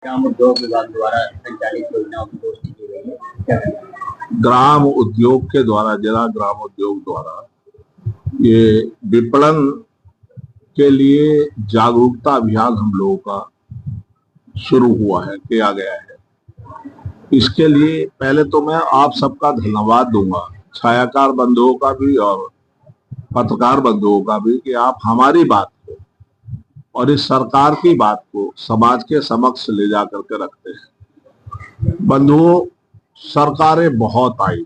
ग्राम उद्योग विभाग द्वारा संचालित योजनाओं की घोषणा की गई है, क्या कहना है? ग्राम उद्योग के द्वारा, जिला ग्राम उद्योग द्वारा ये विपणन के लिए जागरूकता अभियान हम लोगों का शुरू हुआ है, किया गया है। इसके लिए पहले तो मैं आप सबका धन्यवाद दूंगा, छायाकार बंधुओं का भी और पत्रकार बंधुओं का भी, कि आप हमारी बात को और इस सरकार की बात को समाज के समक्ष ले जा करके रखते हैं। बंधुओं, सरकारें बहुत आई,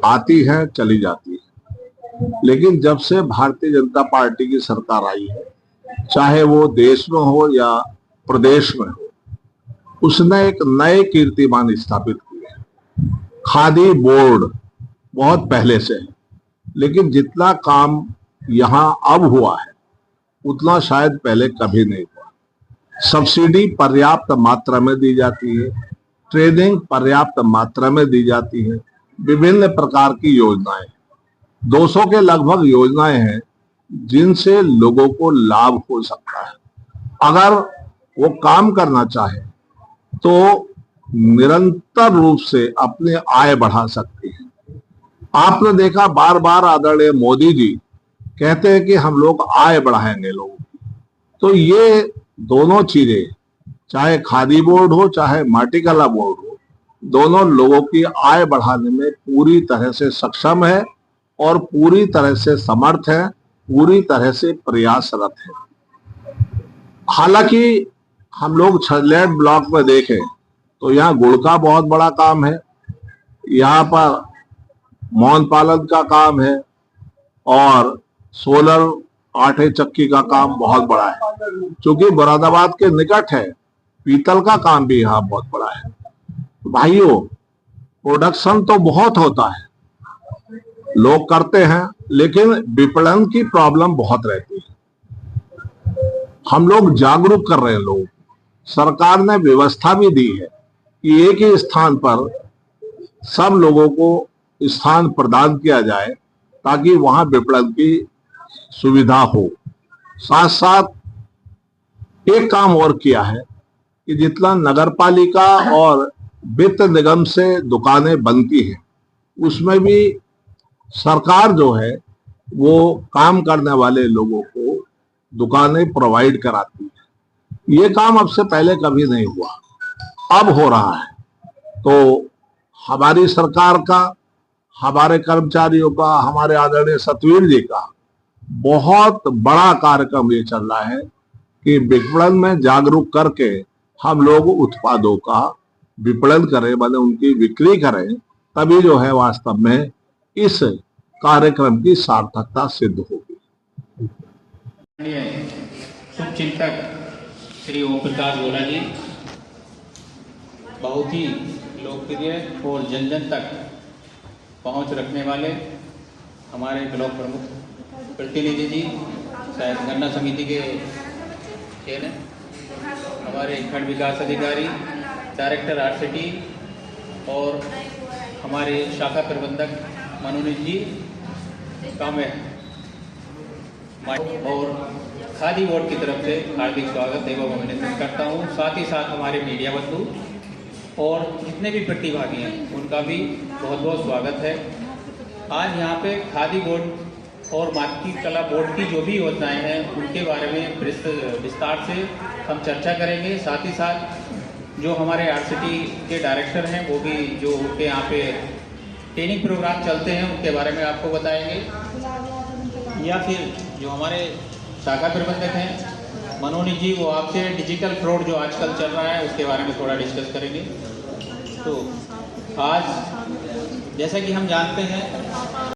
आती हैं, चली जाती हैं, लेकिन जब से भारतीय जनता पार्टी की सरकार आई है, चाहे वो देश में हो या प्रदेश में हो, उसने एक नए कीर्तिमान स्थापित किए हैं। खादी बोर्ड बहुत पहले से है, लेकिन जितना काम यहाँ अब हुआ है उतना शायद पहले कभी नहीं हुआ। सब्सिडी पर्याप्त मात्रा में दी जाती है, ट्रेनिंग पर्याप्त मात्रा में दी जाती है, विभिन्न प्रकार की योजनाएं, 200 के लगभग योजनाएं हैं जिनसे लोगों को लाभ हो सकता है। अगर वो काम करना चाहे तो निरंतर रूप से अपनी आय बढ़ा सकती है। आपने देखा, बार बार आदरणीय मोदी जी कहते हैं कि हम लोग आय बढ़ाएंगे लोगों की। तो ये दोनों चीजें, चाहे खादी बोर्ड हो चाहे माटी कला बोर्ड हो, दोनों लोगों की आय बढ़ाने में पूरी तरह से सक्षम है और पूरी तरह से समर्थ है, पूरी तरह से प्रयासरत है। हालांकि हम लोग छलेट ब्लॉक में देखें तो यहाँ गुड़ का बहुत बड़ा काम है, यहाँ पर मौन पालन का काम है और सोलर आटे चक्की का काम बहुत बड़ा है। क्योंकि मुरादाबाद के निकट है, पीतल का काम भी यहाँ बहुत बड़ा है। भाइयों, प्रोडक्शन तो बहुत होता है, लोग करते हैं, लेकिन विपणन की प्रॉब्लम बहुत रहती है। हम लोग जागरूक कर रहे हैं लोग, सरकार ने व्यवस्था भी दी है कि एक ही स्थान पर सब लोगों को स्थान प्रदान किया जाए ताकि वहां विपणन की सुविधा हो। साथ साथ एक काम और किया है कि जितना नगर पालिका और वित्त निगम से दुकानें बनती हैं, उसमें भी सरकार जो है वो काम करने वाले लोगों को दुकानें प्रोवाइड कराती है। ये काम अब से पहले कभी नहीं हुआ, अब हो रहा है। तो हमारी सरकार का, हमारे कर्मचारियों का, हमारे आदरणीय सतवीर जी का बहुत बड़ा कार्यक्रम ये चल रहा है कि विपणन में जागरूक करके हम लोग उत्पादों का विपणन करें, मतलब उनकी बिक्री करें, तभी जो है वास्तव में इस कार्यक्रम की सार्थकता सिद्ध होगी। शुभचिंतक श्री ओम प्रकाश गोला जी बहुत ही लोकप्रिय और जन जन तक पहुंच रखने वाले हमारे ब्लॉक प्रमुख प्रतिनिधि जी, शायद गन्ना समिति के चेयर हैं, हमारे खंड विकास अधिकारी, डायरेक्टर आरसीटी और हमारे शाखा प्रबंधक मनोनीत जी का मैं और खादी बोर्ड की तरफ से हार्दिक स्वागत एवं अभिनंदन करता हूं। साथ ही साथ हमारे मीडिया बंधु और जितने भी प्रतिभागी हैं उनका भी बहुत बहुत स्वागत है। आज यहाँ पे खादी बोर्ड और माटी कला बोर्ड की जो भी योजनाएं हैं उनके बारे में विस्तार से हम चर्चा करेंगे। साथ ही साथ जो हमारे आरसीटी के डायरेक्टर हैं वो भी जो उनके यहाँ पे ट्रेनिंग प्रोग्राम चलते हैं उनके बारे में आपको बताएंगे, या फिर जो हमारे शाखा प्रबंधक हैं मनोनीत जी, वो आपसे डिजिटल फ्रॉड जो आजकल चल रहा है उसके बारे में थोड़ा डिस्कस करेंगे। तो आज जैसा कि हम जानते हैं